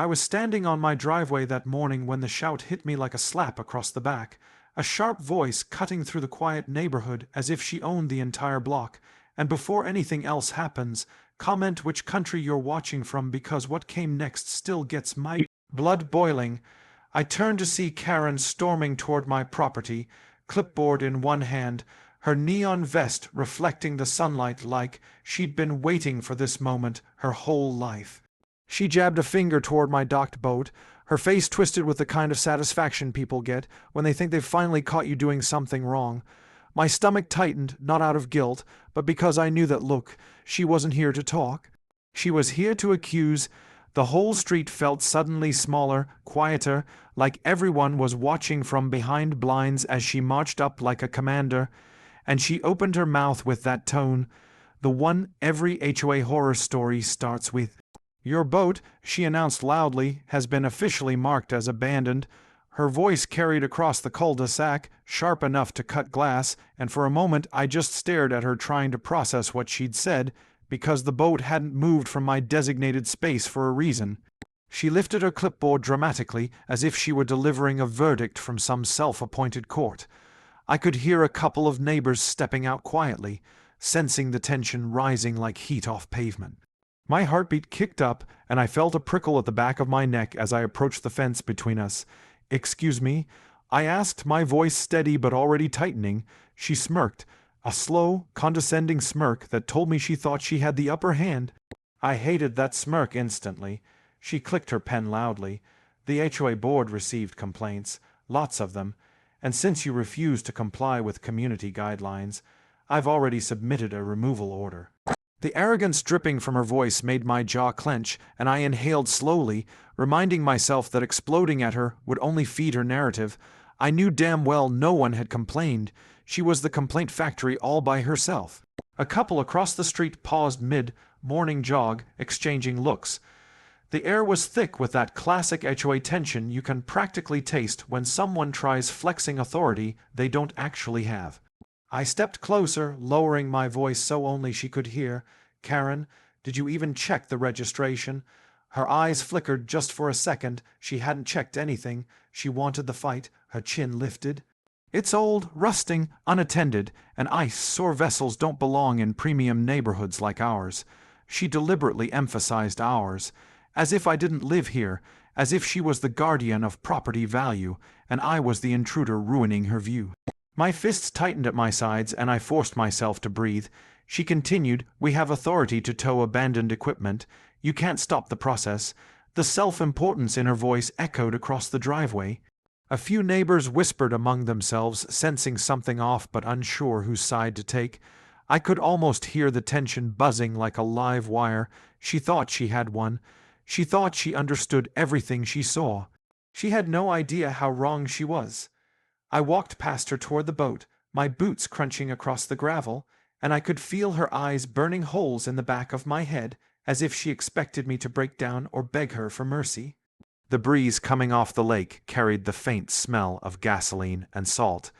I was standing on my driveway that morning when the shout hit me like a slap across the back, a sharp voice cutting through the quiet neighborhood as if she owned the entire block. And before anything else happens, comment which country you're watching from, because what came next still gets my blood boiling. I turned to see Karen storming toward my property, clipboard in one hand, her neon vest reflecting the sunlight like she'd been waiting for this moment her whole life. She jabbed a finger toward my docked boat, her face twisted with the kind of satisfaction people get when they think they've finally caught you doing something wrong. My stomach tightened, not out of guilt, but because I knew that, look, she wasn't here to talk. She was here to accuse. The whole street felt suddenly smaller, quieter, like everyone was watching from behind blinds as she marched up like a commander, and she opened her mouth with that tone, the one every HOA horror story starts with. Your boat, she announced loudly, has been officially marked as abandoned. Her voice carried across the cul-de-sac, sharp enough to cut glass, and for a moment I just stared at her trying to process what she'd said, because the boat hadn't moved from my designated space for a reason. She lifted her clipboard dramatically, as if she were delivering a verdict from some self-appointed court. I could hear a couple of neighbors stepping out quietly, sensing the tension rising like heat off pavement. My heartbeat kicked up, and I felt a prickle at the back of my neck as I approached the fence between us. "Excuse me?" I asked, my voice steady but already tightening. She smirked, a slow, condescending smirk that told me she thought she had the upper hand. I hated that smirk instantly. She clicked her pen loudly. "The HOA board received complaints, lots of them, and since you refuse to comply with community guidelines, I've already submitted a removal order." The arrogance dripping from her voice made my jaw clench, and I inhaled slowly, reminding myself that exploding at her would only feed her narrative. I knew damn well no one had complained. She was the complaint factory all by herself. A couple across the street paused mid-morning jog, exchanging looks. The air was thick with that classic HOA tension you can practically taste when someone tries flexing authority they don't actually have. I stepped closer, lowering my voice so only she could hear. "Karen, did you even check the registration?" Her eyes flickered just for a second. She hadn't checked anything. She wanted the fight, her chin lifted. "It's old, rusting, unattended, and ice-sore vessels don't belong in premium neighborhoods like ours." She deliberately emphasized ours, as if I didn't live here, as if she was the guardian of property value, and I was the intruder ruining her view. My fists tightened at my sides, and I forced myself to breathe. She continued, "We have authority to tow abandoned equipment. You can't stop the process." The self-importance in her voice echoed across the driveway. A few neighbors whispered among themselves, sensing something off but unsure whose side to take. I could almost hear the tension buzzing like a live wire. She thought she had one. She thought she understood everything she saw. She had no idea how wrong she was. I walked past her toward the boat, my boots crunching across the gravel, and I could feel her eyes burning holes in the back of my head, as if she expected me to break down or beg her for mercy. The breeze coming off the lake carried the faint smell of gasoline and salt,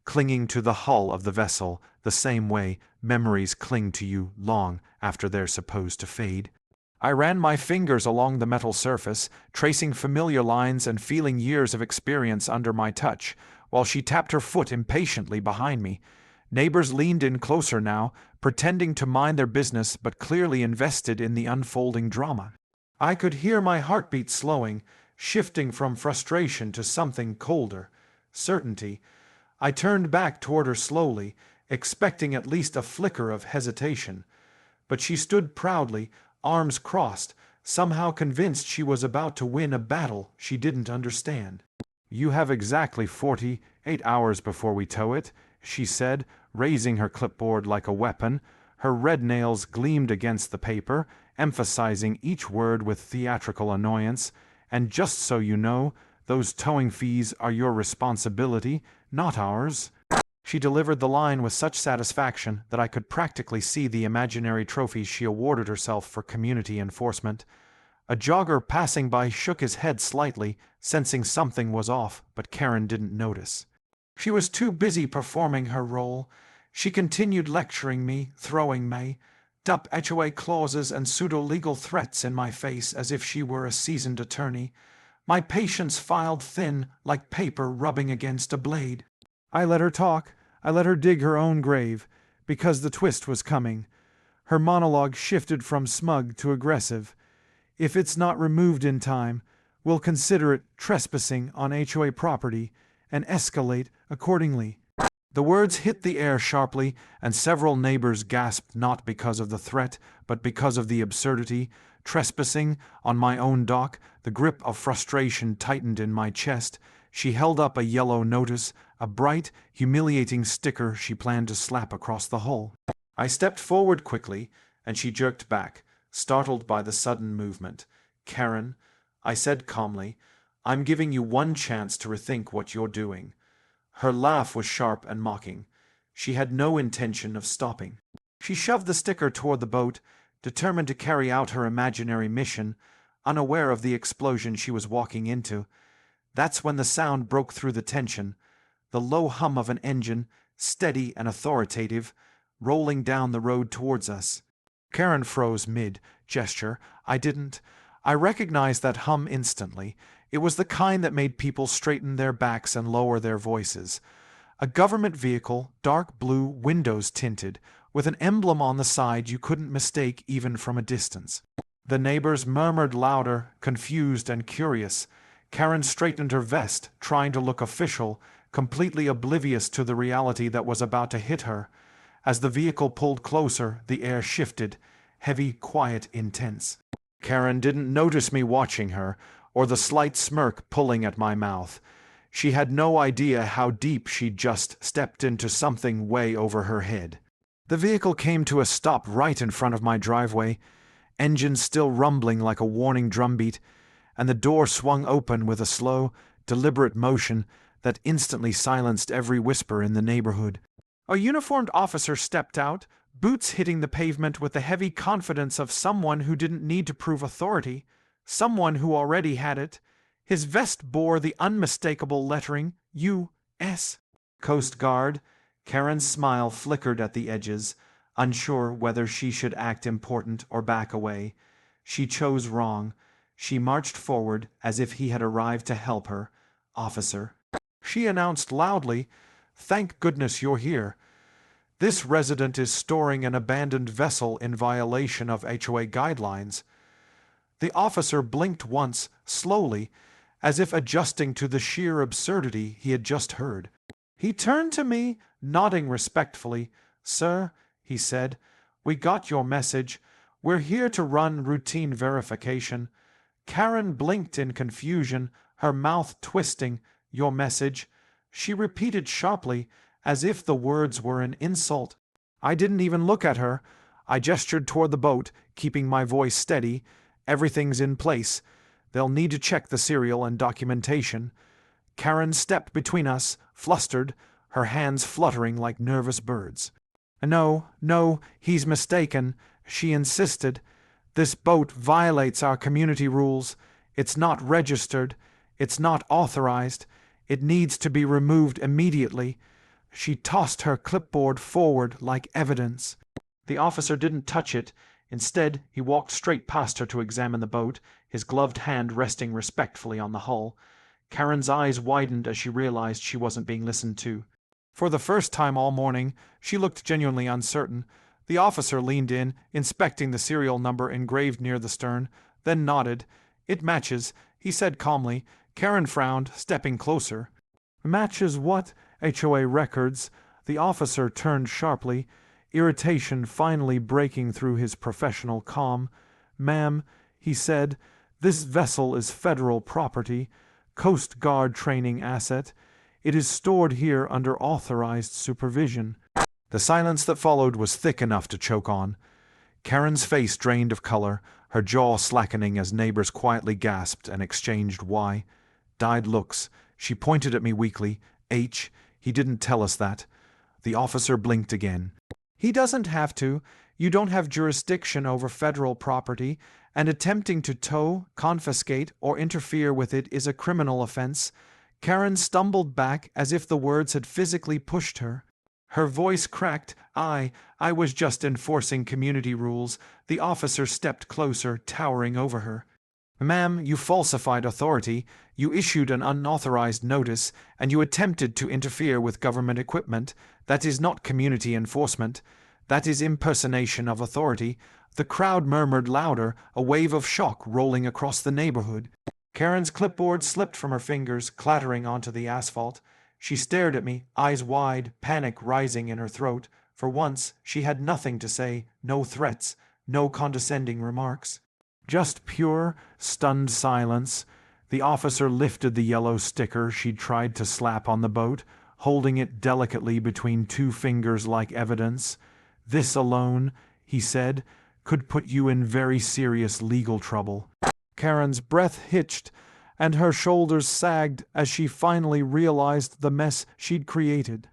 clinging to the hull of the vessel the same way memories cling to you long after they're supposed to fade. I ran my fingers along the metal surface, tracing familiar lines and feeling years of experience under my touch, while she tapped her foot impatiently behind me. Neighbors leaned in closer now, pretending to mind their business but clearly invested in the unfolding drama. I could hear my heartbeat slowing, shifting from frustration to something colder, certainty. I turned back toward her slowly, expecting at least a flicker of hesitation. But she stood proudly, arms crossed, somehow convinced she was about to win a battle she didn't understand. "You have exactly 48 hours before we tow it," she said, raising her clipboard like a weapon. Her red nails gleamed against the paper, emphasizing each word with theatrical annoyance. "And just so you know, those towing fees are your responsibility, not ours." She delivered the line with such satisfaction that I could practically see the imaginary trophies she awarded herself for community enforcement. A jogger passing by shook his head slightly, sensing something was off, but Karen didn't notice. She was too busy performing her role. She continued lecturing me, throwing me up HOA clauses and pseudo-legal threats in my face as if she were a seasoned attorney. My patience filed thin like paper rubbing against a blade. I let her talk. I let her dig her own grave, because the twist was coming. Her monologue shifted from smug to aggressive. If it's not removed in time, we'll consider it trespassing on HOA property and escalate accordingly. The words hit the air sharply, and several neighbors gasped not because of the threat, but because of the absurdity. Trespassing on my own dock, the grip of frustration tightened in my chest. She held up a yellow notice, a bright, humiliating sticker she planned to slap across the hull. I stepped forward quickly, and she jerked back, startled by the sudden movement. "Karen," I said calmly, "I'm giving you one chance to rethink what you're doing." Her laugh was sharp and mocking. She had no intention of stopping. She shoved the sticker toward the boat, determined to carry out her imaginary mission, unaware of the explosion she was walking into. That's when the sound broke through the tension, the low hum of an engine, steady and authoritative, rolling down the road towards us. Karen froze mid-gesture. I recognized that hum instantly. It was the kind that made people straighten their backs and lower their voices. A government vehicle, dark blue, windows tinted, with an emblem on the side you couldn't mistake even from a distance. The neighbors murmured louder, confused and curious. Karen straightened her vest, trying to look official, completely oblivious to the reality that was about to hit her. As the vehicle pulled closer, the air shifted, heavy, quiet, intense. Karen didn't notice me watching her, or the slight smirk pulling at my mouth. She had no idea how deep she'd just stepped into something way over her head. The vehicle came to a stop right in front of my driveway, engine still rumbling like a warning drumbeat, and the door swung open with a slow, deliberate motion that instantly silenced every whisper in the neighborhood. A uniformed officer stepped out, boots hitting the pavement with the heavy confidence of someone who didn't need to prove authority, someone who already had it. His vest bore the unmistakable lettering U.S. Coast Guard. Karen's smile flickered at the edges, unsure whether she should act important or back away. She chose wrong. She marched forward as if he had arrived to help her. "Officer," she announced loudly, "thank goodness you're here. This resident is storing an abandoned vessel in violation of HOA guidelines." The officer blinked once, slowly, as if adjusting to the sheer absurdity he had just heard. He turned to me, nodding respectfully. "Sir," he said, "we got your message. We're here to run routine verification." Karen blinked in confusion, her mouth twisting. "Your message?" She repeated sharply, as if the words were an insult. I didn't even look at her. I gestured toward the boat, keeping my voice steady. "Everything's in place. They'll need to check the serial and documentation." Karen stepped between us, flustered, her hands fluttering like nervous birds. No, he's mistaken," she insisted. "This boat violates our community rules. It's not registered. It's not authorized. It needs to be removed immediately." She tossed her clipboard forward like evidence. The officer didn't touch it. Instead, he walked straight past her to examine the boat, his gloved hand resting respectfully on the hull. Karen's eyes widened as she realized she wasn't being listened to. For the first time all morning, she looked genuinely uncertain. The officer leaned in, inspecting the serial number engraved near the stern, then nodded. "It matches," he said calmly. Karen frowned, stepping closer. "Matches what? HOA records?" The officer turned sharply, irritation finally breaking through his professional calm. "Ma'am," he said, "this vessel is federal property, Coast Guard training asset. It is stored here under authorized supervision." The silence that followed was thick enough to choke on. Karen's face drained of color, her jaw slackening as neighbors quietly gasped and exchanged dyed looks. She pointed at me weakly. "H, he didn't tell us that." The officer blinked again. "He doesn't have to. You don't have jurisdiction over federal property, and attempting to tow, confiscate, or interfere with it is a criminal offense." Karen stumbled back as if the words had physically pushed her. Her voice cracked. I was just enforcing community rules. The officer stepped closer, towering over her. Ma'am, you falsified authority, you issued an unauthorized notice, and you attempted to interfere with government equipment. That is not community enforcement. That is impersonation of authority. The crowd murmured louder, a wave of shock rolling across the neighborhood. Karen's clipboard slipped from her fingers, clattering onto the asphalt. She stared at me, eyes wide, panic rising in her throat. For once, she had nothing to say, no threats, no condescending remarks. Just pure, stunned silence. The officer lifted the yellow sticker she'd tried to slap on the boat, holding it delicately between two fingers like evidence. This alone, he said, could put you in very serious legal trouble. Karen's breath hitched, and her shoulders sagged as she finally realized the mess she'd created.